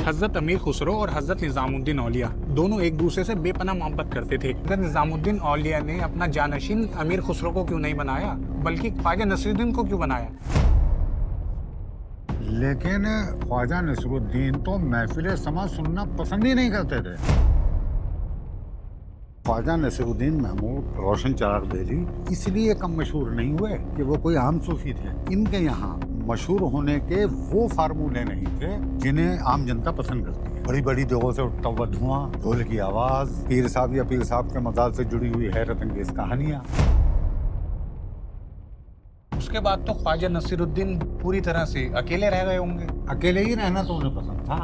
हज़रत अमीर खुसरो और हज़रत निज़ामुद्दीन औलिया दोनों एक दूसरे से बेपनाह मोहब्बत करते थे। हज़रत निज़ामुद्दीन औलिया ने अपना जानशीन अमीर खुसरो को क्यों नहीं बनाया, बल्कि ख्वाजा नसीरुद्दीन को क्यों बनाया? लेकिन ख्वाजा नसरुद्दीन तो महफिल समा सुनना पसंद ही नहीं करते थे। ख्वाजा नसरुद्दीन महमूद रोशन चराग बेली इसलिए कम मशहूर नहीं हुए कि वो कोई आम सूफी थे। इनके यहाँ मशहूर होने के वो फार्मूले नहीं थे जिन्हें आम जनता पसंद करती है। बड़ी बड़ी जगहों से उठता हुआ धुआं, ढोल की आवाज, पीर साहब या पीर साहब के मजाल से जुड़ी हुई हैरत अंगेज कहानियां। उसके बाद तो ख्वाजा नसीरुद्दीन पूरी तरह से अकेले रह गए होंगे। अकेले ही रहना तो उन्हें पसंद था।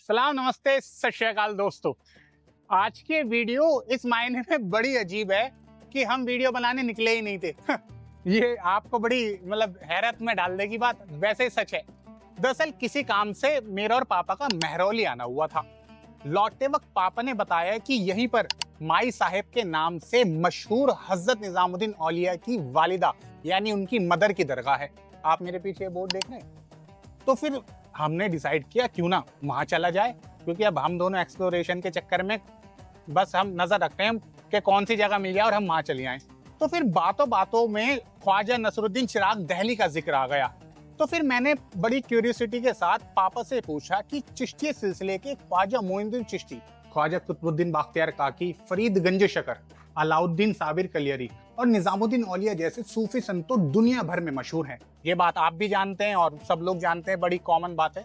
सलाम, नमस्ते, सत श्री अकाल दोस्तों। आज के वीडियो इस मायने में बड़ी अजीब है कि हम वीडियो बनाने निकले ही नहीं थे। ये आपको बड़ी हैरत में डाल देगी बात, वैसे ही सच है। दरअसल किसी काम से मेरा और पापा का महरौली आना हुआ था। लौटते वक्त पापा ने बताया कि यहीं पर माई साहेब के नाम से मशहूर हजरत निजामुद्दीन औलिया की वालिदा यानी उनकी मदर की दरगाह है। आप मेरे पीछे बोर्ड देख रहे हैं। तो फिर हमने डिसाइड किया क्यों ना वहां चला जाए, क्योंकि अब हम दोनों एक्सप्लोरेशन के चक्कर में बस हम नजर रखते हैं कि कौन सी जगह मिल जाए और हम वहां चले आए। तो फिर बातों बातों में ख्वाजा नसरुद्दीन चिराग दहली का जिक्र आ गया। तो फिर मैंने बड़ी क्यूरियोसिटी के साथ पापा से पूछा कि चिश्ती सिलसिले के ख्वाजा मोइनुद्दीन चिश्ती, ख्वाजा कुतुबुद्दीन बख्तियार काकी, फरीद शकर, अलाउद्दीन साबिर कलियरी और निजामुद्दीन औलिया जैसे सूफी संत तो दुनिया भर में मशहूर हैं। ये बात आप भी जानते हैं और सब लोग जानते हैं, बड़ी कॉमन बात है।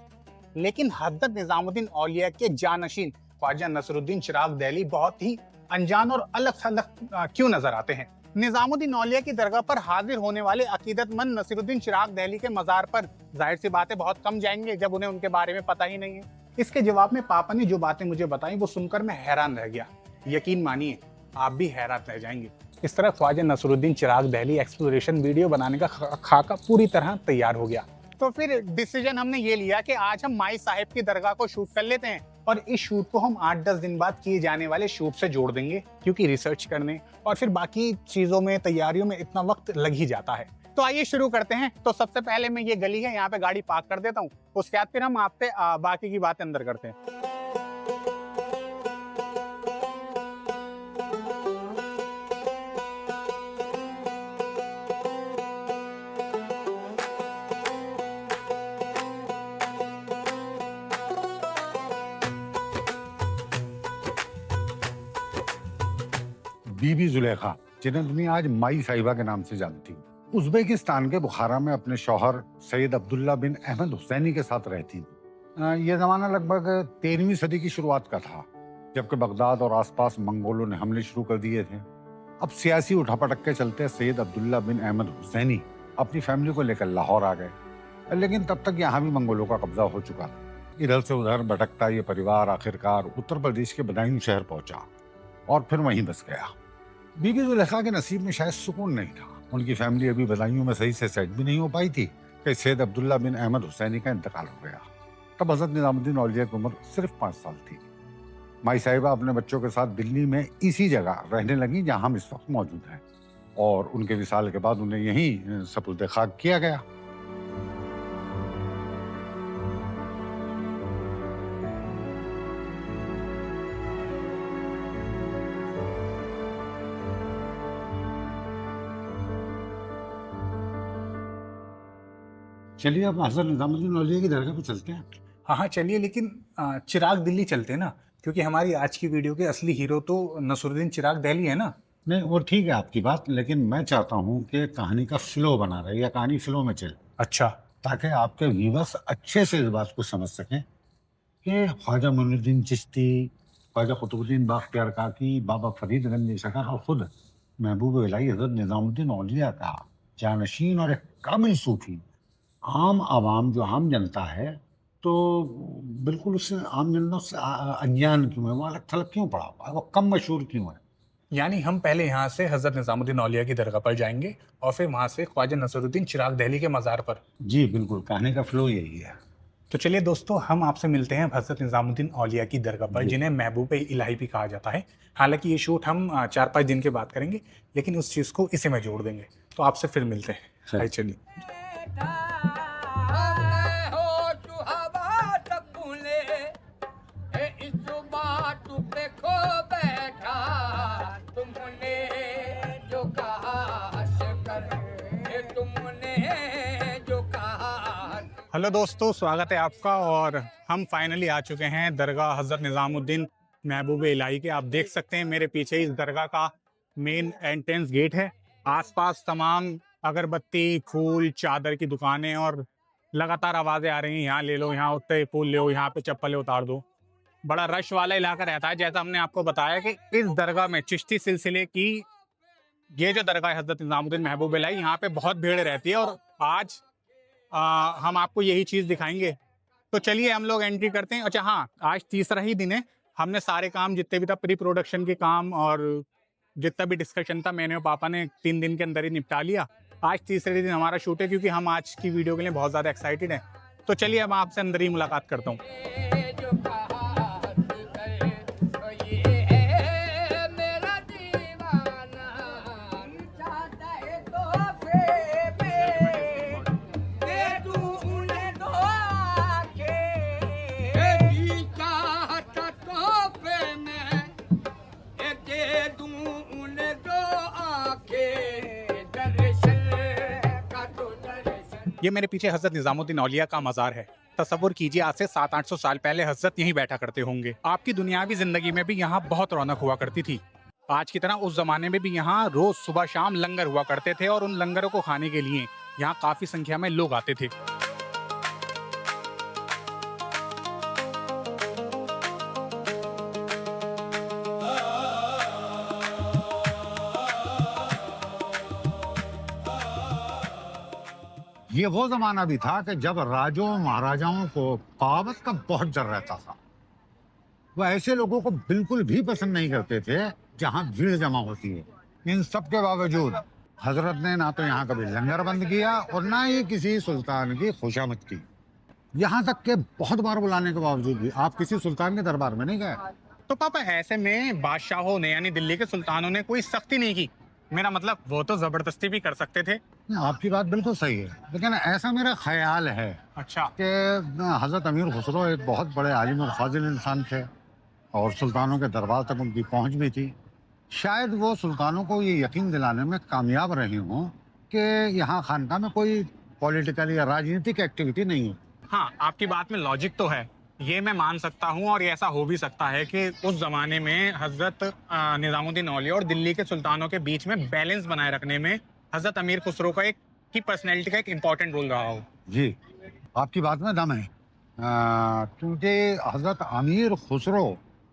लेकिन हजरत निजामुद्दीन औलिया के जानशीन ख्वाजा नसरुद्दीन चिराग दहली बहुत ही अनजान और अलग थलग क्यों नजर आते हैं? निजामुद्दीन औलिया की दरगाह पर हाजिर होने वाले अकीदतमंद नसीरुद्दीन चिराग दहली के मजार पर जाहिर सी बातें बहुत कम जाएंगे जब उन्हें उनके बारे में पता ही नहीं है। इसके जवाब में पापा ने जो बातें मुझे बताई वो सुनकर मैं हैरान रह गया। यकीन मानिए आप भी हैरान रह जाएंगे। इस तरह ख्वाजा नसरुद्दीन चिराग दहली एक्सप्लोरेशन वीडियो बनाने का खाका पूरी तरह तैयार हो गया। तो फिर डिसीजन हमने ये लिया कि आज हम माई साहेब की दरगाह को शूट कर लेते हैं और इस शूट को हम 8-10 दिन बाद किए जाने वाले शूट से जोड़ देंगे, क्योंकि रिसर्च करने और फिर बाकी चीजों में, तैयारियों में इतना वक्त लग ही जाता है। तो आइए शुरू करते हैं। तो सबसे पहले मैं ये गली है यहाँ पे गाड़ी पार्क कर देता हूँ, उसके बाद फिर हम आपसे बाकी की बातें अंदर करते हैं। बीबी जुलेखा, जिन्हें दुनिया आज माई साहिबा के नाम से जानती है, उज्बेकिस्तान के बुखारा में अपने शौहर सैयद अब्दुल्ला बिन अहमद हुसैनी के साथ रहती थी। यह जमाना लगभग 13वीं सदी की शुरुआत का था, जबकि बगदाद और आसपास मंगोलों ने हमले शुरू कर दिए थे। अब सियासी उठापटक के चलते सैयद अब्दुल्ला बिन अहमद हुसैनी अपनी फैमिली को लेकर लाहौर आ गए, लेकिन तब तक यहाँ भी मंगोलों का कब्जा हो चुका था। इधर से उधर भटकता ये परिवार आखिरकार उत्तर प्रदेश के बदायूं शहर पहुंचा और फिर वहीं बस गया। बीबी जुलेखा के नसीब में शायद सुकून नहीं था। उनकी फैमिली अभी बदायूं में सही से सेट भी नहीं हो पाई थी कि सैयद अब्दुल्ला बिन अहमद हुसैनी का इंतकाल हो गया। तब हजरत निजामुद्दीन औलिया की उम्र सिर्फ 5 साल थी। माई साहिबा अपने बच्चों के साथ दिल्ली में इसी जगह रहने लगी जहां हम इस वक्त मौजूद हैं, और उनके विसाल के बाद उन्हें यहीं सपुर्द खाक किया गया। चलिए अब हजरत निजामुद्दीन औलिया की दरगाह पे चलते हैं। हाँ चलिए, लेकिन चिराग दिल्ली चलते हैं ना, क्योंकि हमारी आज की वीडियो के असली हीरो तो नसरुद्दीन चिराग दहली है ना। नहीं, वो ठीक है आपकी बात, लेकिन मैं चाहता हूँ कि कहानी का फ्लो बना रहे या कहानी फ्लो में चले, अच्छा, ताकि आपके व्यूवर्स अच्छे से इस बात को समझ सकें कि ख्वाजा मोइनुद्दीन चिश्ती, ख्वाजा कुतुबुद्दीन बख्तियार काकी, बाबा फरीद गंज शकल और खुद महबूब इलाही हजरत निजामुद्दीन औलिया का जानशीन और एक कामिल सूफी आम आवाम जो आम जनता है, तो बिल्कुल उससे आम जनता उससे अनजान क्यों है, वो अलग थलग क्यों पड़ा हुआ है, वो कम मशहूर क्यों है? यानी हम पहले यहाँ से हज़रत निज़ामुद्दीन औलिया की दरगाह पर जाएंगे और फिर वहाँ से ख्वाजा नसीरुद्दीन चिराग दहली के मज़ार पर। जी बिल्कुल, कहने का फ्लो यही है। तो चलिए दोस्तों, हम आपसे मिलते हैं हज़रत निज़ामुद्दीन औलिया की दरगाह पर, जिन्हें महबूब इलाही भी कहा जाता है। हालांकि ये शूट हम 4-5 दिन के बाद करेंगे, लेकिन उस चीज़ को इसी में जोड़ देंगे। तो आपसे फिर मिलते हैं। आइए चलिए। हेलो दोस्तों, स्वागत है आपका। और हम फाइनली आ चुके हैं दरगाह हज़रत निज़ामुद्दीन महबूब इलाही के। आप देख सकते हैं मेरे पीछे इस दरगाह का मेन एंट्रेंस गेट है। आसपास तमाम अगरबत्ती, फूल, चादर की दुकानें और लगातार आवाज़ें आ रही हैं, यहाँ ले लो, यहाँ उतरे फूल ले लो, यहाँ पे चप्पलें उतार दो। बड़ा रश वाला इलाका रहता है। जैसा हमने आपको बताया कि इस दरगाह में चिश्ती सिलसिले की ये जो दरगाह है हज़रत निज़ामुद्दीन महबूब इलाही, यहाँ पे बहुत भीड़ रहती है। और आज हम आपको यही चीज़ दिखाएंगे। तो चलिए हम लोग एंट्री करते हैं। अच्छा हाँ, आज तीसरा ही दिन है। हमने सारे काम जितने भी था, प्री प्रोडक्शन के काम और जितना भी डिस्कशन था, मैंने और पापा ने 3 दिन के अंदर ही निपटा लिया। आज तीसरे दिन हमारा शूट है, क्योंकि हम आज की वीडियो के लिए बहुत ज़्यादा एक्साइटेड हैं। तो चलिए अब आपसे अंदर ही मुलाकात करता हूँ। ये मेरे पीछे हज़रत निज़ामुद्दीन औलिया का मज़ार है। तसव्वुर कीजिए, आज से 700-800 साल पहले हज़रत यहीं बैठा करते होंगे। आपकी दुनियावी जिंदगी में भी यहाँ बहुत रौनक हुआ करती थी। आज की तरह उस जमाने में भी यहाँ रोज सुबह शाम लंगर हुआ करते थे और उन लंगरों को खाने के लिए यहाँ काफी संख्या में लोग आते थे। ये वो जमाना भी था कि जब राजों महाराजाओं को पावत का बहुत डर रहता था। वो ऐसे लोगों को बिल्कुल भी पसंद नहीं करते थे जहां भीड़ जमा होती है। इन सब के बावजूद हजरत ने ना तो यहाँ कभी लंगर बंद किया और ना ही किसी सुल्तान की खुशामद की। यहाँ तक के बहुत बार बुलाने के बावजूद भी आप किसी सुल्तान के दरबार में नहीं गए। तो पापा, ऐसे में बादशाहों ने यानी दिल्ली के सुल्तानों ने कोई सख्ती नहीं की? मेरा मतलब वो तो जबरदस्ती भी कर सकते थे। आपकी बात बिल्कुल सही है, लेकिन ऐसा मेरा ख्याल है अच्छा। कि हजरत अमीर खुसरो एक बहुत बड़े आलिम और फाजिल इंसान थे और सुल्तानों के दरबार तक उनकी पहुंच भी थी। शायद वो सुल्तानों को ये यकीन दिलाने में कामयाब रहे हों कि यहाँ खानका में कोई पॉलिटिकल या राजनीतिक एक्टिविटी नहीं है। हाँ, आपकी बात में लॉजिक तो है, ये मैं मान सकता हूँ। और ऐसा हो भी सकता है कि उस जमाने में हजरत निजामुद्दीन औलिया और दिल्ली के सुल्तानों के बीच में बैलेंस बनाए रखने में हजरत अमीर खुसरो का एक की पर्सनैलिटी का एक इम्पोर्टेंट रोल रहा हो। जी, आपकी बात में दम है, क्योंकि हजरत अमीर खुसरो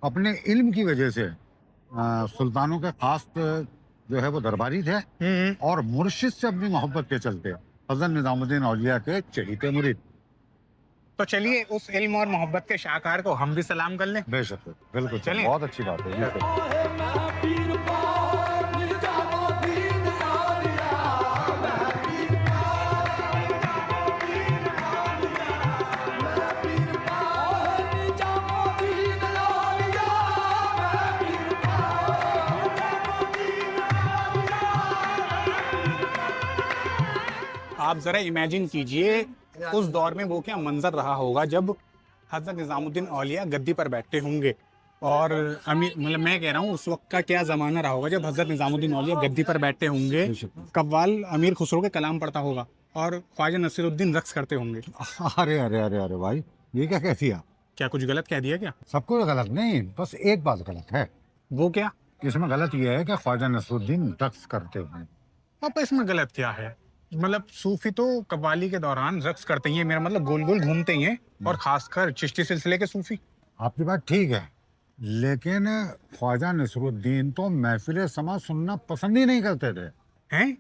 अपने इल्म की वजह से सुल्तानों के खास जो है वो दरबारी थे और मुर्शिद से अपनी मोहब्बत के चलते हजरत निजामुद्दीन औलिया के चहीते मुरीद। तो चलिए उस इल्म और मोहब्बत के शाहकार को हम भी सलाम कर लें। बेशक, बिल्कुल, चलें। बहुत अच्छी बात है। आप जरा इमेजिन कीजिए उस दौर में वो क्या मंजर रहा होगा जब हजरत निजामुद्दीन औलिया गद्दी पर बैठे होंगे। और मतलब मैं कह रहा हूँ उस वक्त का क्या जमाना रहा होगा जब हजरत निजामुद्दीन औलिया गद्दी पर बैठे होंगे। कव्वाल अमीर खुसरो के कलाम पढ़ता होगा और ख्वाजा नसीरुद्दीन रक्स करते होंगे। अरे अरे अरे अरे भाई, ये क्या कहती है? क्या कुछ गलत कह दिया क्या? सब कुछ गलत नहीं, बस एक बात गलत है। वो क्या? इसमें गलत यह है कि ख्वाजा नसीरुद्दीन रक्स करते हैं। पापा, इसमें गलत क्या है? मतलब सूफी तो कव्वाली के दौरान रक्स करते ही हैं, मेरा मतलब गोल गोल घूमते ही हैं। और खासकर चिश्ती सिलसिले के सूफी आपकी बात ठीक है, लेकिन ख्वाजा नसरुद्दीन तो महफिल समा सुनना पसंद ही नहीं करते थे। हैं?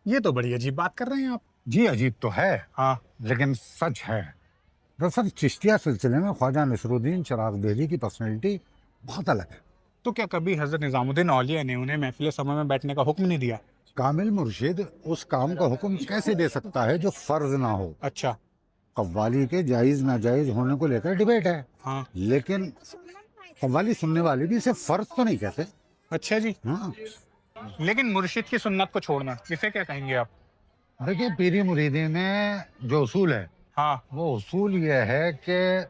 ये तो बड़ी अजीब बात कर रहे हैं आप। जी अजीब तो है, हाँ। लेकिन सच है। दरअसल चिश्तिया सिलसिले में ख्वाजा नसरुद्दीन चिराग बेली की पर्सनैलिटी बहुत अलग है। तो क्या कभी हजरत निजामुद्दीन औलिया ने उन्हें महफिल समा में बैठने का हुक्म नहीं दिया? कामिल मुर्शिद उस काम का हुक्म कैसे दे सकता है जो फर्ज ना हो? अच्छा। कव्वाली के जायज नाजायज होने को लेकर डिबेट है, हाँ। लेकिन कव्वाली सुनने वाले भी इसे फर्ज तो नहीं कहते। अच्छा जी। हाँ, लेकिन मुर्शिद की सुन्नत को छोड़ना, इसे क्या कहेंगे आप? देखिए पीरी मुरीदी में जो उसूल है, हाँ। वो उसूल ये है कि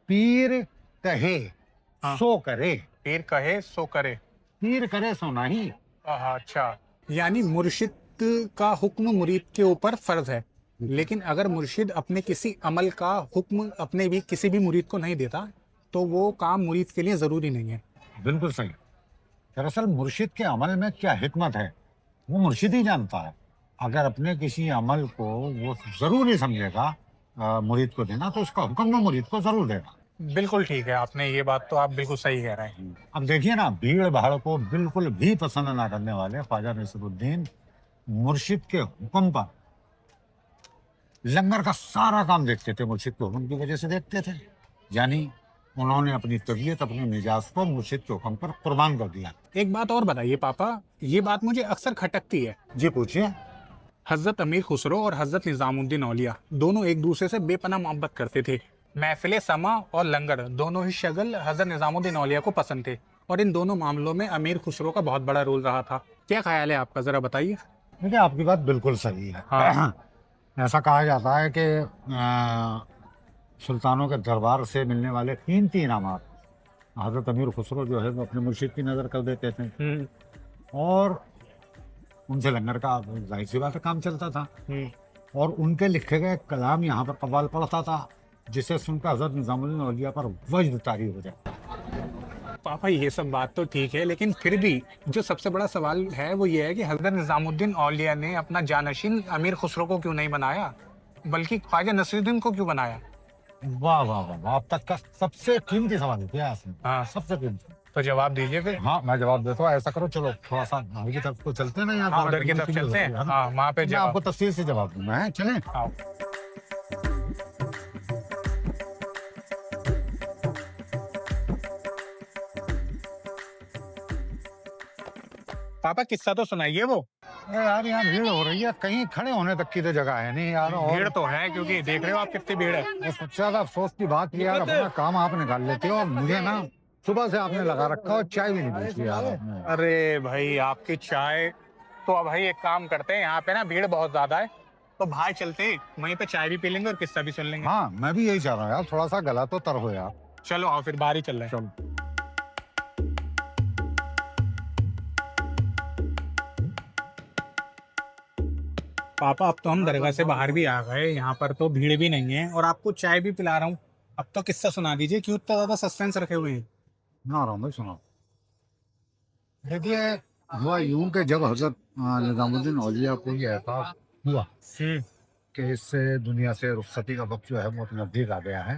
पीर कहे हाँ। सो करे, पीर कहे सो करे। पीर करे सो नहीं। अच्छा, यानी मुर्शिद का हुक्म मुरीद के ऊपर फर्ज है, लेकिन अगर मुर्शिद अपने किसी अमल का हुक्म अपने भी किसी भी मुरीद को नहीं देता तो वो काम मुरीद के लिए जरूरी नहीं है। बिल्कुल सही। दरअसल मुर्शिद के अमल में क्या हिकमत है, वो मुर्शिद ही जानता है। अगर अपने किसी अमल को वो जरूरी समझेगा मुरीद को देना, तो उसका हुक्म वो मुरीद को जरूर देगा। बिल्कुल ठीक है, आपने ये बात तो आप बिल्कुल सही कह रहे हैं। अब देखिए ना, भीड़ भाड़ को बिल्कुल भी पसंद ना करने वाले ख्वाजा नसीरुद्दीन मुर्शिद के हुक्म पर लंगर का सारा काम देखते थे, मुर्शिद के हुक्म की वजह से देखते थे। यानी उन्होंने अपनी तबीयत, अपने मिजाज को मुर्शिद के हुक्म पर कुर्बान कर दिया। एक बात और बताइए पापा, ये बात मुझे अक्सर खटकती है। जी पूछिए। हजरत अमीर खुसरो और हजरत निजामुद्दीन औलिया दोनों एक दूसरे से बेपनाह मोहब्बत करते थे। महफिल समा और लंगर दोनों ही शगल हजरत निजामुद्दीन औलिया को पसंद थे, और इन दोनों मामलों में अमीर खुसरो का बहुत बड़ा रोल रहा था। क्या ख्याल है आपका, जरा बताइए। देखिए आपकी बात बिल्कुल सही है। हाँ। ऐसा कहा जाता है कि सुल्तानों के दरबार से मिलने वाले कीमती इनामात हजरत अमीर खुसरो जो है वो अपने मुर्शिद की नज़र कर देते थे, और उनसे लंगर का जाहिर सी बात है काम चलता था, और उनके लिखे गए कलाम यहाँ पर कव्वाल पढ़ता था, जिसे सुनकर हजरत निजामुद्दीन औलिया पर वज्द तारी हो जाए। पापा ये सब बात तो ठीक है, लेकिन फिर भी जो सबसे बड़ा सवाल है वो ये है कि हजरत निजामुद्दीन औलिया ने अपना जानशीन अमीर खुसरो को क्यों नहीं बनाया, बल्कि ख्वाजा नसीरुद्दीन को क्यों बनाया? वाह वाह वाह वाह, अब तक का सबसे कीमती सवाल किया आपने। हाँ। सबसे कीमती। तो जवाब दीजिए फिर। हाँ मैं जवाब देता हूँ। ऐसा करो, चलो थोड़ा सा आगे की तरफ को चलते हैं ना, यहाँ हाँ, उधर की तरफ चलते हैं। हाँ, वहाँ पे मैं जवाब। आपको तफसील से जवाब दूंगा, है चलें। आओ। पापा किस्सा तो सुनाइए वो। अरे यार यहाँ भीड़ हो रही है, कहीं खड़े होने तक की तो जगह है नहीं यार। और भीड़ तो है, क्योंकि देख रहे हो आप कितनी भीड़ है। सबसे ज्यादा अफसोस की बात ये यार, अपना काम आप निकाल लेते हो और मुझे ना सुबह से आपने लगा रखा और चाय भी नहीं पूछी यार आपने। अरे भाई आपकी चाय तो, अब भाई एक काम करते हैं, यहाँ पे ना भीड़ बहुत ज्यादा है, तो बाहर चलते हैं, वहीं पे चाय भी पी लेंगे और किस्सा भी सुन लेंगे। हाँ मैं भी यही चाह रहा हूँ यार, थोड़ा सा गला तो तर हो यार। चलो आओ फिर, बाहर ही चल रहे हैं। चलो। पापा अब तो हम दरगाह से बाहर भी आ गए, यहाँ पर तो भीड़ भी नहीं है और आपको चाय भी पिला रहा हूँ। अब तो किस्सा सुना दीजिए, क्यों इतना ज्यादा सस्पेंस रखे हुए हैं? सुना रहा हूँ भाई, सुनो। देखिए हुआ यूं कि जब हजरत निजामुद्दीन औलिया को ये एहसास हुआ कि इससे दुनिया से रुखसती का वक्त जो है वो नजदीक आ गया है,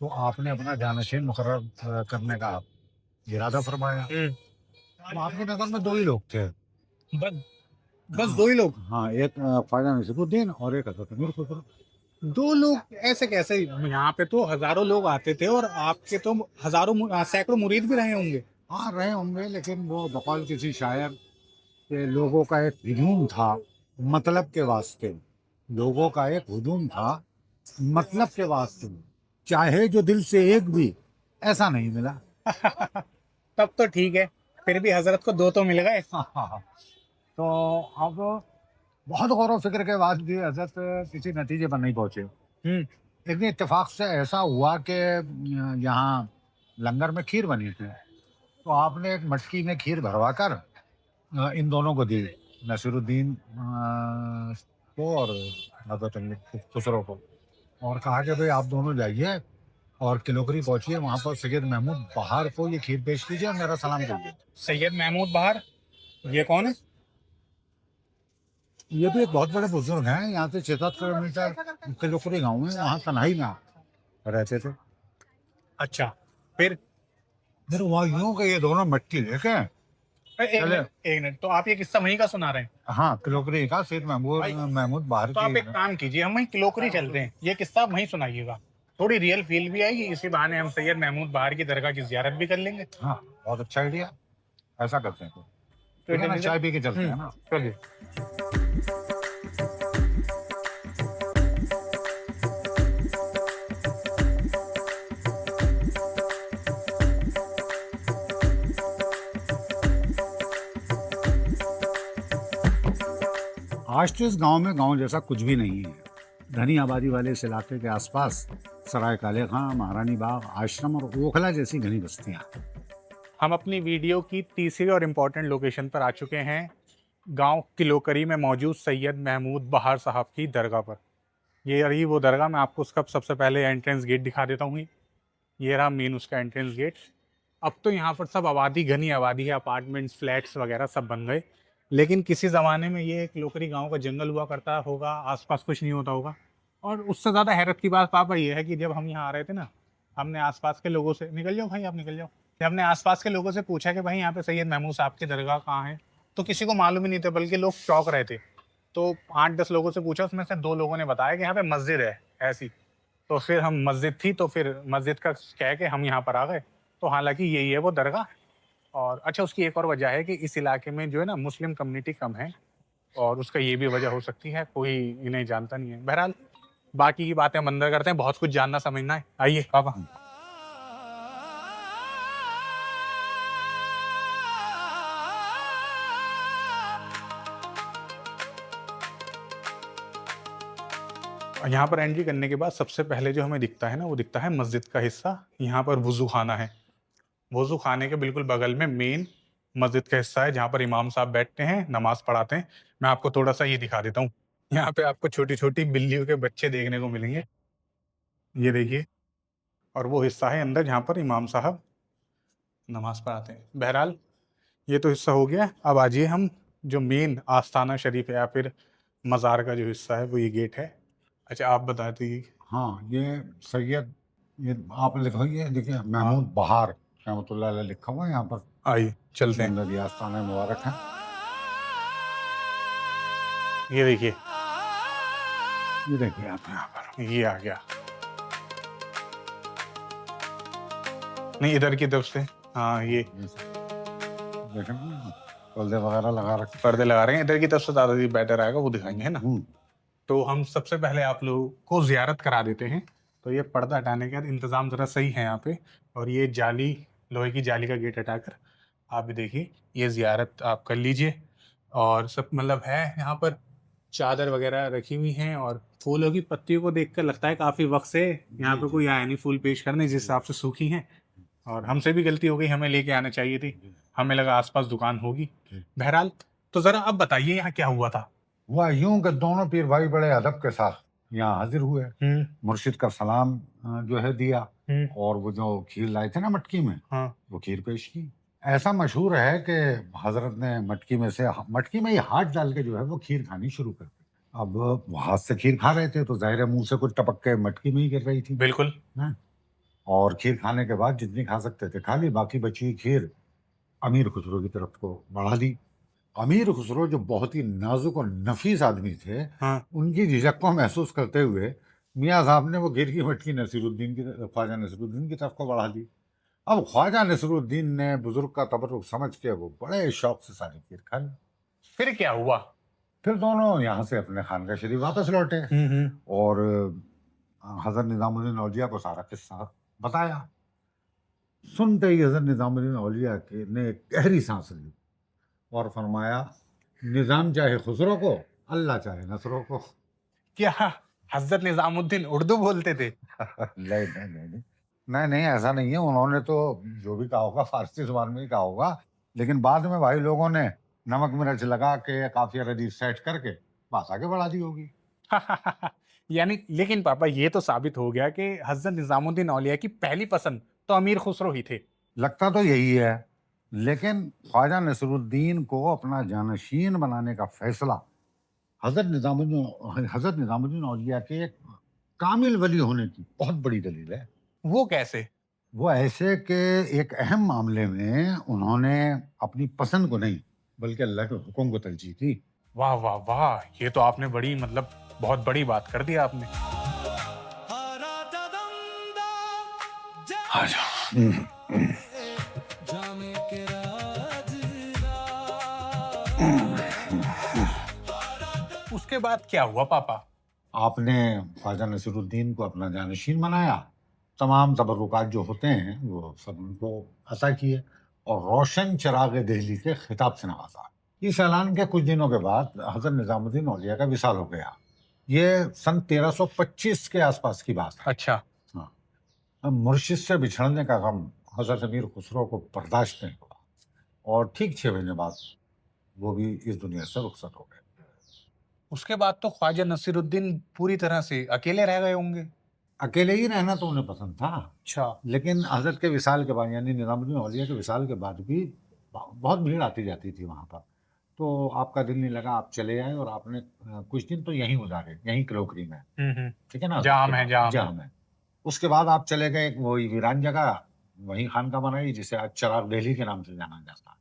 तो आपने अपना जानशीन मुकर्रर करने का इरादा फरमाया। तो आपकी नजर में दो ही लोग थे। बस बस दो ही लोग? हाँ, एक ख्वाजा नसीरुद्दीन और एक हजरत अमीर खुसरो। दो लोग ऐसे कैसे? यहाँ पे तो हजारों लोग आते थे और आपके तो हजारों सैकड़ों मुरीद भी रहे होंगे। हाँ रहे होंगे, लेकिन वो बकौल किसी शायर के लोगों का एक हुजूम था मतलब के वास्ते। लोगों का एक हुजूम था मतलब के वास्ते, चाहे जो दिल से एक भी ऐसा नहीं मिला। तब तो ठीक है, फिर भी हजरत को दो तो मिल गए। तो अब बहुत गौर व फिक्र के बाद भी हजरत किसी नतीजे पर नहीं पहुंचे। एक दिन इत्तेफाक से ऐसा हुआ कि यहाँ लंगर में खीर बनी थी, तो आपने एक मटकी में खीर भरवा कर इन दोनों को दी, नसीरुद्दीन को और हजरत अमीर खुसरो को, और कहा कि भाई आप दोनों जाइए और किलोकरी पहुंचिए, वहाँ पर सैयद महमूद बहार को ये खीर पेश कीजिए और मेरा सलाम करिए। सैयद महमूद बहार, ये कौन है? ये भी एक बहुत बड़े बुजुर्ग हैं, यहाँ से 6-7 किलोमीटर किलोकरी गाँव में, वहाँ तन्हाई में रहते थे। अच्छा, फिर फिर हुआ यूं कि ये दोनों मटकी लेके चले। एक मिनट, तो आप ये किस्सा वहीं का सुना रहे हैं? हाँ, किलोकरी का सेठ महमूद महमूद बाहर तो आप की। एक काम कीजिए, हम वहीं किलोकरी चलते हैं, ये किस्सा आप वहीं सुनाइएगा, थोड़ी रियल फील भी आएगी, इसी बहाने हम सैयद महमूद बाहर की दरगाह की जियारत भी कर लेंगे। हाँ, बहुत अच्छा आइडिया। ऐसा करते हैं। तो ठीक है ना, चलिए। चाय पी के चलते हैं ना। चलिए। आज तो इस गांव में गांव जैसा कुछ भी नहीं है। घनी आबादी वाले इस इलाके के आसपास सराय काले खां, महारानी बाग, आश्रम और ओखला जैसी घनी बस्तियां। हम अपनी वीडियो की तीसरी और इम्पोर्टेंट लोकेशन पर आ चुके हैं, गांव किलोकरी में मौजूद सैयद महमूद बहार साहब की दरगाह पर। ये रही वो दरगाह, मैं आपको उसका सबसे पहले एंट्रेंस गेट दिखा देता हूँ। ये रहा मेन उसका एंट्रेंस गेट। अब तो यहाँ पर सब आबादी, घनी आबादी है, अपार्टमेंट्स, फ्लैट्स वगैरह सब बन गए, लेकिन किसी ज़माने में ये एक लोकरी गांव का जंगल हुआ करता होगा, आसपास कुछ नहीं होता होगा। और उससे ज़्यादा हैरत की बात पापा ये है कि जब हम यहाँ आ रहे थे ना, हमने आसपास के लोगों से, निकल जाओ भाई आप निकल जाओ, जब हमने आसपास के लोगों से पूछा कि भाई यहाँ पे सैयद महमूद साहब की दरगाह कहाँ है, तो किसी को मालूम ही नहीं था, बल्कि लोग चौंक रहे थे। तो 8-10 लोगों से पूछा, उसमें से 2 लोगों ने बताया कि यहाँ पे मस्जिद है ऐसी। तो फिर हम, मस्जिद थी तो फिर मस्जिद का कह के हम यहाँ पर आ गए। तो हालांकि यही है वो दरगाह। और अच्छा, उसकी एक और वजह है कि इस इलाके में जो है ना, मुस्लिम कम्युनिटी कम है, और उसका ये भी वजह हो सकती है, कोई इन्हें जानता नहीं है। बहरहाल बाकी की बातें हम अंदर करते हैं, बहुत कुछ जानना समझना है। आइए पापा। यहाँ पर एंट्री करने के बाद सबसे पहले जो हमें दिखता है ना, वो दिखता है मस्जिद का हिस्सा। यहाँ पर वजू खाना है। वजू खाने के बिल्कुल बगल में मेन मस्जिद का हिस्सा है, जहाँ पर इमाम साहब बैठते हैं, नमाज पढ़ाते हैं। मैं आपको थोड़ा सा ये दिखा देता हूँ। यहाँ पे आपको छोटी छोटी बिल्लियों के बच्चे देखने को मिलेंगे, ये देखिए। और वो हिस्सा है अंदर जहाँ पर इमाम साहब नमाज पढ़ाते हैं। बहरहाल ये तो हिस्सा हो गया। अब आ जाइए हम जो मेन आस्थाना शरीफ है या फिर मज़ार का जो हिस्सा है, वो ये गेट है। अच्छा आप बता दीजिए। हाँ, ये सैयद, ये आप लिखो, ये देखिए महमूद बहार रहमतुल्लाह अलैह लिखा हुआ है यहाँ पर। आइए चलते हैं। अंदर ये आस्थाना मुबारक है। ये देखिए, ये देखिए आप यहाँ पर। ये आ गया। नहीं, इधर की तरफ से। हाँ, ये देखें ना, पर्दे वगैरह लगा रखे। पर्दे लगा रहे हैं। इधर की तरफ से दादाजी बेटर आएगा, वो दिखाएंगे, है ना। तो हम सबसे पहले आप लोगों को जियारत करा देते हैं। तो ये पर्दा हटाने के बाद इंतज़ाम ज़रा सही है यहाँ पे। और ये जाली, लोहे की जाली का गेट हटाकर आप भी देखिए, ये जियारत आप कर लीजिए। और सब मतलब है यहाँ पर, चादर वगैरह रखी हुई हैं, और फूलों की पत्तियों को देखकर लगता है काफ़ी वक्त से यहाँ पे कोई आया नहीं फूल पेश करने, जिस हिसाब से सूखी हैं। और हमसे भी गलती हो गई, हमें लेके आना चाहिए थी, हमें लगा आसपास दुकान होगी। बहरहाल, तो ज़रा अब बताइए यहाँ क्या हुआ था। हुआ यूं कि दोनों पीर भाई बड़े अदब के साथ यहाँ हाजिर हुए। मुर्शिद का सलाम जो है दिया, और वो जो खीर लाए थे ना मटकी में, हाँ। वो खीर पेश की। ऐसा मशहूर है कि हजरत ने मटकी में ही हाथ डाल के जो है वो खीर खानी शुरू कर दी। अब वो हाथ से खीर खा रहे थे तो जाहिर है मुंह से कुछ टपक के मटकी में ही गिर रही थी। बिल्कुल। और खीर खाने के बाद जितनी खा सकते थे खा ली, बाकी बची हुई खीर अमीर खुसरो की तरफ को बढ़ा दी। अमीर खुसरो जो बहुत ही नाजुक और नफीस आदमी थे, हाँ। उनकी झिझक को महसूस करते हुए मियाँ साहब ने वो खीर की मटकी ख्वाजा नसीरुद्दीन की तरफ को बढ़ा दी। अब ख्वाजा नसीरुद्दीन ने बुजुर्ग का तबर्रुक समझ के वो बड़े शौक से सारी खीर खा ली। फिर क्या हुआ? फिर दोनों यहाँ से अपने खानका शरीफ वापस लौटे और हजरत निजामुद्दीन औलिया को सारा किस्सा बताया। सुनते ही हजरत निजामुद्दीन औलिया ने एक गहरी सांस ली और फरमाया, निजाम चाहे खुसरो को, अल्लाह चाहे नसरो को। क्या हजरत निजामुद्दीन उर्दू बोलते थे? नहीं, ऐसा नहीं है। उन्होंने तो जो भी कहा होगा फारसी जुबान में ही कहा होगा, लेकिन बाद में भाई लोगों ने नमक मिर्च लगा के काफिया रदीफ सेट करके बात आगे बढ़ा दी होगी। यानी, लेकिन पापा ये तो साबित हो गया कि हजरत निजामुद्दीन औलिया की पहली पसंद तो अमीर खुसरो ही थे। लगता तो यही है, लेकिन ख्वाजा नसीरुद्दीन को अपना जानशीन बनाने का फैसला हजरत निजामुद्दीन औलिया के एक कामिल वली होने की बहुत बड़ी दलील है। वो कैसे? वो ऐसे कि एक अहम मामले में उन्होंने अपनी पसंद को नहीं बल्कि अल्लाह के हुक्म को तरजीह दी। वाह वाह वाह, ये तो आपने बड़ी मतलब बहुत बड़ी बात कर दी आपने। आ जाओ। उसके बाद क्या हुआ पापा? आपने ख्वाजा नसीरुद्दीन को अपना जानशीन बनाया, तमाम तबर्रुकात जो होते हैं वो सब उनको अता किए और रोशन चिराग दिल्ली के खिताब से नवाजा। इस ऐलान के कुछ दिनों के बाद हजरत निजामुद्दीन औलिया का विसाल हो गया। ये सन 1325 के आसपास की बात है। अच्छा। हाँ, अब मुर्शिद से बिछड़ने का गम हजरत अमीर खुसरो को बर्दाश्त नहीं हुआ और ठीक 6 महीने बाद वो भी इस दुनिया से रुखसत हो गए। उसके बाद तो ख्वाजा नसीरुद्दीन पूरी तरह से अकेले रह गए होंगे। अकेले ही रहना तो उन्हें पसंद था, अच्छा। लेकिन हजरत के विसाल के बाद यानी निजामुद्दीन औलिया के विसाल के बाद भी बहुत भीड़ आती जाती थी वहाँ पर। तो आपका दिल नहीं लगा, आप चले आए और आपने कुछ दिन तो यहीं गुजारे, यहीं क्लोकरी में, ठीक है ना, जाम है, जाम है। जाम है। उसके बाद आप चले गए वही वीरान जगह, वहीं खानका बनाई जिसे आज चिराग दिल्ली के नाम से जाना जाता है।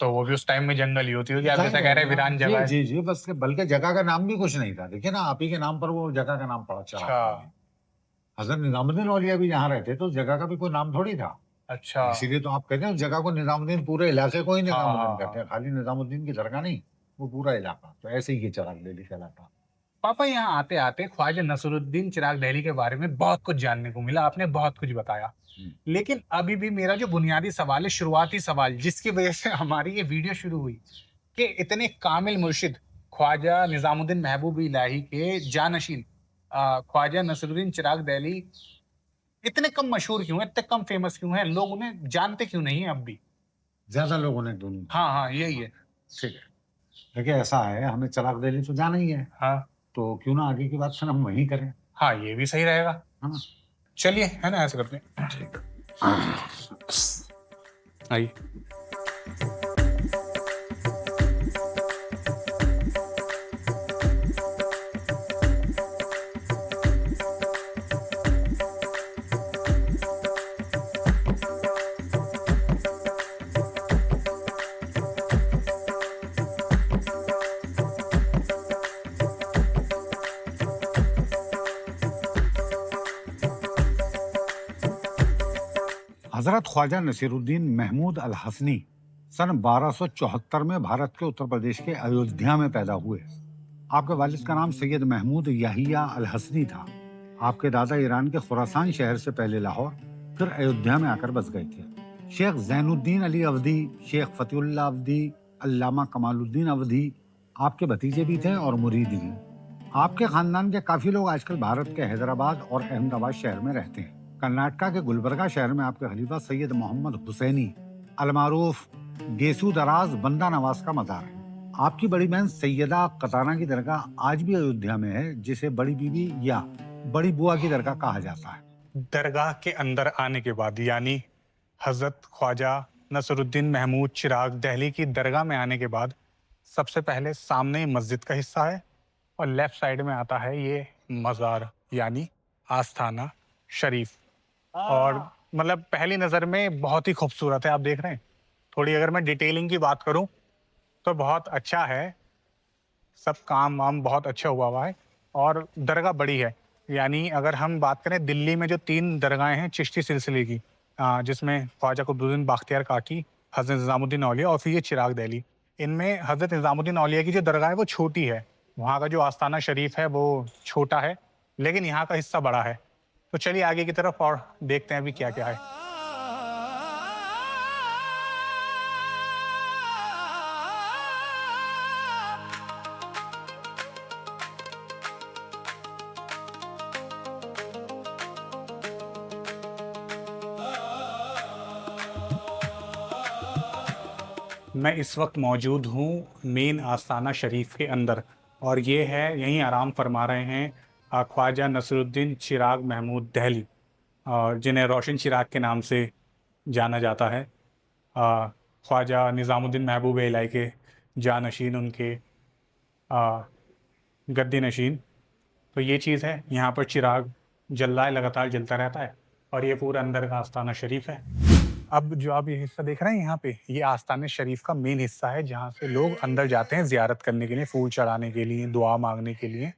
तो वो भी उस टाइम में जंगल ही होती होगी, आप जैसा कह रहे हैं वीरान जगह है। जी जी, बस बल्कि जगह का नाम भी कुछ नहीं था, देखिए ना, आप ही के नाम पर वो जगह का नाम पड़ा चिराग दिल्ली। हजरत निजामुद्दीन औलिया भी जहाँ रहते तो उस जगह का भी कोई नाम थोड़ी था। अच्छा। इसीलिए तो आप कहते हैं उस जगह को निजामुद्दीन, पूरे इलाके को ही निजामुद्दीन कहते हैं, हाँ। खाली निजामुद्दीन की दरगाह नहीं, वो पूरा इलाका। तो ऐसे ही ये चिराग दिल्ली कहलाता। पापा यहाँ आते आते ख्वाजा नसरुद्दीन चिराग दिल्ली के बारे में बहुत कुछ जानने को मिला, आपने बहुत कुछ बताया। लेकिन अभी भी मेरा जो बुनियादी सवाल है, शुरुआती सवाल जिसकी वजह से हमारी ये वीडियो शुरू हुई, कि इतने कामिल मुर्शिद ख्वाजा निजामुद्दीन महबूब इलाही के जानशीन ख्वाजा नसरुद्दीन चिराग दिल्ली इतने कम मशहूर क्यों है, इतने कम फेमस क्यों है, लोग उन्हें जानते क्यों नहीं है अब भी? ज्यादा लोगों ने क्यों नहीं? हाँ हाँ, यही है। ठीक है, देखिए ऐसा है, हमें चिराग दिल्ली तो जाना ही है, हाँ तो क्यों ना आगे की बात फिर हम वहीं करें, हाँ, ये भी सही रहेगा। है ना? चलिए, है ना, ऐसे करते हैं। ठीक। आइए। हजरत ख्वाजा नसीरुद्दीन महमूद अल हसनी सन 1274 में भारत के उत्तर प्रदेश के अयोध्या में पैदा हुए। आपके वालिद का नाम सैयद महमूद याहिया अल हसनी था। आपके दादा ईरान के खुरासान शहर से पहले लाहौर, फिर अयोध्या में आकर बस गए थे। शेख जैनुद्दीन अली अवधी, शेख फतेहुल्लाह अवधी, अल्लामा कमालुद्दीन अवधी आपके भतीजे भी थे और मुरीद भी। आपके खानदान के काफी लोग आजकल भारत के हैदराबाद और अहमदाबाद शहर में रहते हैं। कर्नाटका के गुलबर्गा शहर में आपके खलीफा सैयद मोहम्मद हुसैनी अलमारूफ गेसू दराज बंदा नवाज का मज़ार है। आपकी बड़ी बहन सैयदा कताना की दरगाह आज भी अयोध्या में है, जिसे बड़ी बीबी या बड़ी बुआ की दरगाह कहा जाता है। दरगाह के अंदर आने के बाद, यानी हजरत ख्वाजा नसरुद्दीन महमूद चिराग दिल्ली की दरगाह में आने के बाद, सबसे पहले सामने मस्जिद का हिस्सा है और लेफ्ट साइड में आता है ये मज़ार यानी आस्थाना शरीफ। और मतलब पहली नज़र में बहुत ही खूबसूरत है, आप देख रहे हैं। थोड़ी अगर मैं डिटेलिंग की बात करूं तो बहुत अच्छा है, सब काम वाम बहुत अच्छा हुआ है और दरगाह बड़ी है। यानी अगर हम बात करें दिल्ली में जो 3 दरगाहें हैं चिश्ती सिलसिले की, जिसमें ख्वाजा कुतुबुद्दीन बख्तियार काकी, हज़रत निज़ामुद्दीन औलिया और फिर ये चिराग दिल्ली, इनमें हज़रत निज़ामुद्दीन औलिया की जो दरगाह है वो छोटी है, वहाँ का जो आस्थाना शरीफ है वो छोटा है, लेकिन यहाँ का हिस्सा बड़ा है। तो चलिए आगे की तरफ और देखते हैं अभी क्या क्या है। मैं इस वक्त मौजूद हूँ मेन आस्थाना शरीफ के अंदर और ये है, यहीं आराम फरमा रहे हैं ख्वाजा नसरुद्दीन चिराग महमूद दिल्ली, और जिन्हें रोशन चिराग के नाम से जाना जाता है। ख्वाजा निज़ामुद्दीन महबूब इलाही के जानशीन, उनके गद्दी नशीन। तो ये चीज़ है, यहाँ पर चिराग जल रहा है, लगातार जलता रहता है और ये पूरा अंदर का आस्थाना शरीफ है। अब जो आप ये हिस्सा देख रहे हैं यहाँ पे, ये आस्थान शरीफ का मेन हिस्सा है, जहाँ से लोग अंदर जाते हैं ज़ियारत करने के लिए, फूल चढ़ाने के लिए, दुआ मांगने के लिए।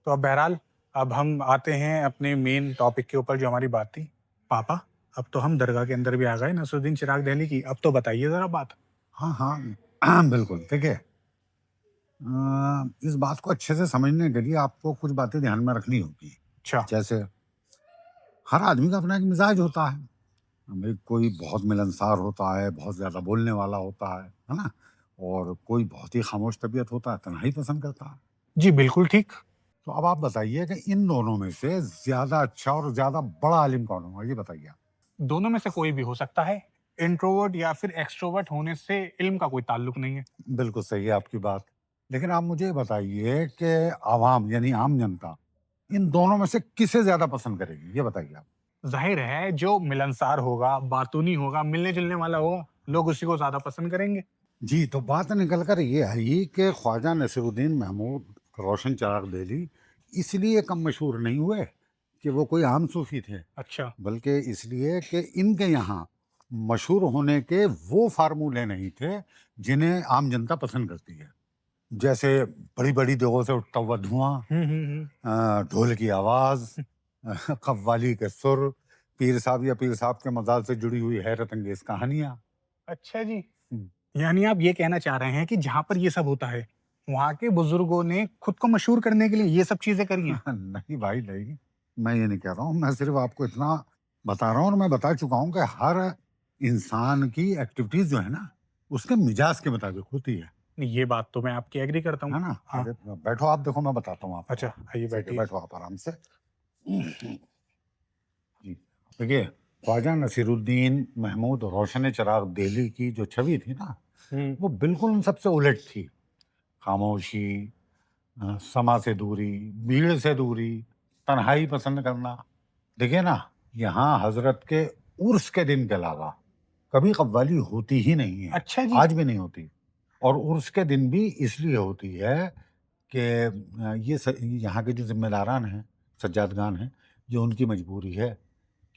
तो अब बहरहाल अब हम आते हैं अपने मेन टॉपिक के ऊपर जो हमारी बात थी। पापा, अब तो हम दरगाह के अंदर भी आ गए नसरुद्दीन चिराग दहली की, अब तो बताइए ज़रा बात। हाँ हाँ बिल्कुल। देखिए, इस बात को अच्छे से समझने के लिए आपको कुछ बातें ध्यान में रखनी होगी। अच्छा। जैसे हर आदमी का अपना एक मिजाज होता है। भाई कोई बहुत मिलनसार होता है, बहुत ज़्यादा बोलने वाला होता है ना? और कोई बहुत ही खामोश तबीयत होता है, तन्हाई पसंद करता है। जी बिल्कुल ठीक। तो अब आप बताइए कि इन दोनों में से ज़्यादा अच्छा और ज़्यादा बड़ा आलिम कौन होगा? ये बताइए आप। दोनों में से कोई भी हो सकता है। इंट्रोवर्ट या फिर एक्सट्रोवर्ट होने से इल्म का कोई ताल्लुक नहीं है। बिल्कुल सही है आपकी बात। लेकिन आप मुझे बताइए कि आवाम यानी आम जनता इन दोनों में से किसे ज़्यादा पसंद करेगी? ये बताइए आप। ज़ाहिर है जो मिलनसार होगा, बातूनी होगा, मिलने-जुलने वाला होगा, लोग उसी को ज़्यादा पसंद करेंगे। जी, तो बात निकल कर ये आई कि ख्वाजा नसीरुद्दीन महमूद रोशन चिराग दहली इसलिए कम मशहूर नहीं हुए कि वो कोई आम सूफ़ी थे, अच्छा। बल्कि इसलिए कि इनके यहाँ मशहूर होने के वो फार्मूले नहीं थे जिन्हें आम जनता पसंद करती है। जैसे बड़ी-बड़ी जगहों से उठता हुआ धुआँ, हुँ। ढोल की आवाज़, कव्वाली के सुर, पीर साहब या पीर साहब के मज़ार से जुड़ी हुई हैरत अंगेज़ कहानियाँ। अच्छा जी। हुँ। यानी आप ये कहना चाह रहे हैं कि जहाँ पर ये सब होता है, वहाँ के बुजुर्गों ने खुद को मशहूर करने के लिए ये सब चीज़ें करी हैं? नहीं भाई नहीं, मैं ये नहीं कह रहा हूँ। मैं सिर्फ़ आपको इतना बता रहा हूँ और मैं बता चुका हूँ कि हर इंसान की एक्टिविटीज़ जो है ना, उसके मिजाज के मुताबिक होती नहीं, ये बात तो मैं आपकी एग्री करता हूँ। है ना? हाँ। आगे बैठो आप, देखो मैं बताता हूँ आपको। अच्छा, आइए ठीक है, बैठिए। बैठो आप आराम से। जी, देखिए, ख्वाजा नसीरुद्दीन महमूद रोशन चिराग दहली की जो छवि थी ना, हुँ। वो बिल्कुल उन सबसे उलट थी। खामोशी, समा से दूरी, भीड़ से दूरी, तन्हाई पसंद करना। देखिए ना, यहाँ हजरत के उर्स के दिन के अलावा कभी कव्वाली होती ही नहीं है। अच्छा जी। आज भी नहीं होती। और उर्स के दिन भी इसलिए होती है कि यहाँ के जो जिम्मेदारान हैं, सज्जादगान हैं, ये उनकी मजबूरी है,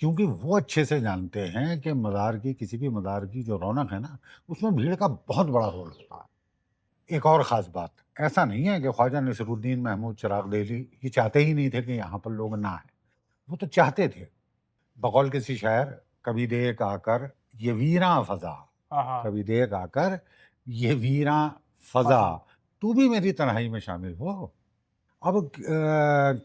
क्योंकि वो अच्छे से जानते हैं कि मज़ार की, किसी भी मज़ार की जो रौनक है ना, उसमें भीड़ का बहुत बड़ा रोल होता है। एक और ख़ास बात, ऐसा नहीं है कि ख्वाजा नसीरुद्दीन महमूद चिराग दहली ये चाहते ही नहीं थे कि यहाँ पर लोग ना आएँ, वो तो चाहते थे। बकौल किसी शायर, कभी देख आकर ये वीरां फ़ज़ा, हाँ। कभी देख आकर ये वीरां फ़ज़ा, तू भी मेरी तन्हाई में शामिल हो। अब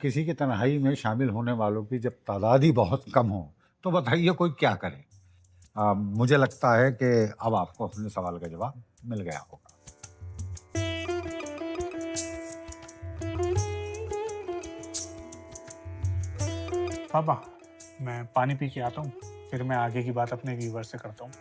किसी की तन्हाई में शामिल होने वालों की जब तादाद ही बहुत कम हो, तो बताइए कोई क्या करे? मुझे लगता है कि अब आपको अपने सवाल का जवाब मिल गया होगा। पापा, मैं पानी पी के आता हूँ, फिर मैं आगे की बात अपने व्यूअर से करता हूँ।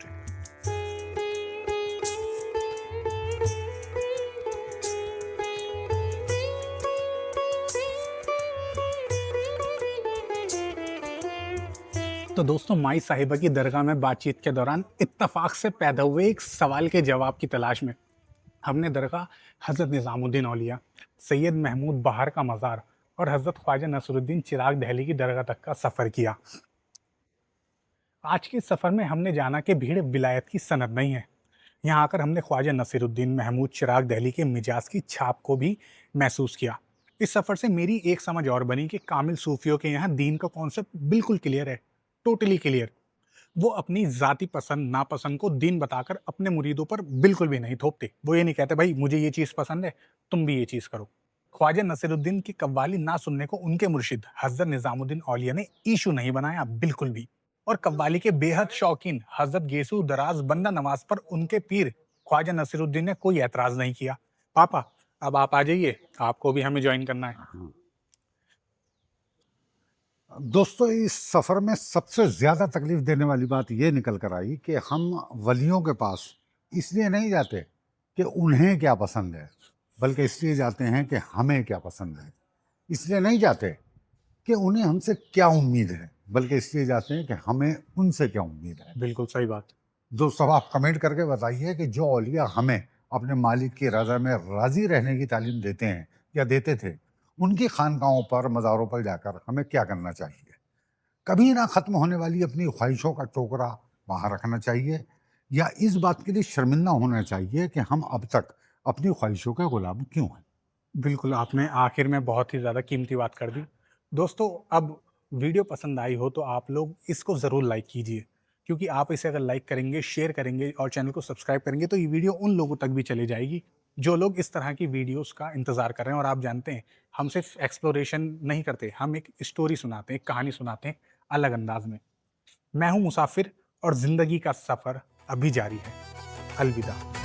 तो दोस्तों, माई साहिबा की दरगाह में बातचीत के दौरान इत्तफाक से पैदा हुए एक सवाल के जवाब की तलाश में हमने दरगाह हज़रत निज़ामुद्दीन औलिया, सैयद महमूद बहार का मज़ार और हज़रत ख्वाजा नसरुद्दीन चिराग दहली की दरगाह तक का सफ़र किया। आज के सफ़र में हमने जाना कि भीड़ विलायत की सनद नहीं है। यहाँ आकर हमने ख्वाजा नसीरुद्दीन महमूद चिराग दहली के मिजाज की छाप को भी महसूस किया। इस सफ़र से मेरी एक समझ और बनी कि कामिल सूफियों के यहाँ दीन का कॉन्सेप्ट बिल्कुल क्लियर है, टोटली क्लियर। वो अपनी ज़ाती पसंद नापसंद को दीन बताकर अपने मुरीदों पर बिल्कुल भी नहीं थोपते। वो ये नहीं कहते भाई मुझे ये चीज़ पसंद है, तुम भी ये चीज़ करो। ख्वाजा नसीरुद्दीन की कव्वाली ना सुनने को उनके मुर्शिद हज़रत निज़ामुद्दीन औलिया ने इशू नहीं बनाया, बिल्कुल भी। और कव्वाली के बेहद शौकीन हज़रत गेसू दराज बंदा नवाज पर उनके पीर ख्वाजा नसीरुद्दीन ने कोई एतराज़ नहीं किया। पापा, अब आप आ जाइए, आपको भी हमें ज्वाइन करना है। दोस्तों, इस सफ़र में सबसे ज़्यादा तकलीफ़ देने वाली बात ये निकल कर आई कि हम वलियों के पास इसलिए नहीं जाते कि उन्हें क्या पसंद है, बल्कि इसलिए जाते हैं कि हमें क्या पसंद है। इसलिए नहीं जाते कि उन्हें हमसे क्या उम्मीद है, बल्कि इसलिए जाते हैं कि हमें उनसे क्या उम्मीद है। बिल्कुल सही बात। दोस्तों, आप कमेंट करके बताइए कि जो औलिया हमें अपने मालिक की रज़ा में राज़ी रहने की तालीम देते हैं या देते थे, उनकी खानकाहों पर, मज़ारों पर जाकर हमें क्या करना चाहिए। कभी ना खत्म होने वाली अपनी ख्वाहिशों का टोकरा वहां रखना चाहिए, या इस बात के लिए शर्मिंदा होना चाहिए कि हम अब तक अपनी ख्वाहिशों के गुलाम क्यों हैं। बिल्कुल, आपने आखिर में बहुत ही ज़्यादा कीमती बात कर दी। दोस्तों, अब वीडियो पसंद आई हो तो आप लोग इसको ज़रूर लाइक कीजिए, क्योंकि आप इसे अगर लाइक करेंगे, शेयर करेंगे और चैनल को सब्सक्राइब करेंगे तो ये वीडियो उन लोगों तक भी चली जाएगी, जो लोग इस तरह की वीडियोज़ का इंतज़ार कर रहे हैं। और आप जानते हैं, हम सिर्फ एक्सप्लोरेशन नहीं करते, हम एक स्टोरी सुनाते हैं, एक कहानी सुनाते हैं अलग अंदाज़ में। मैं हूँ मुसाफ़िर और ज़िंदगी का सफ़र अभी जारी है। अलविदा।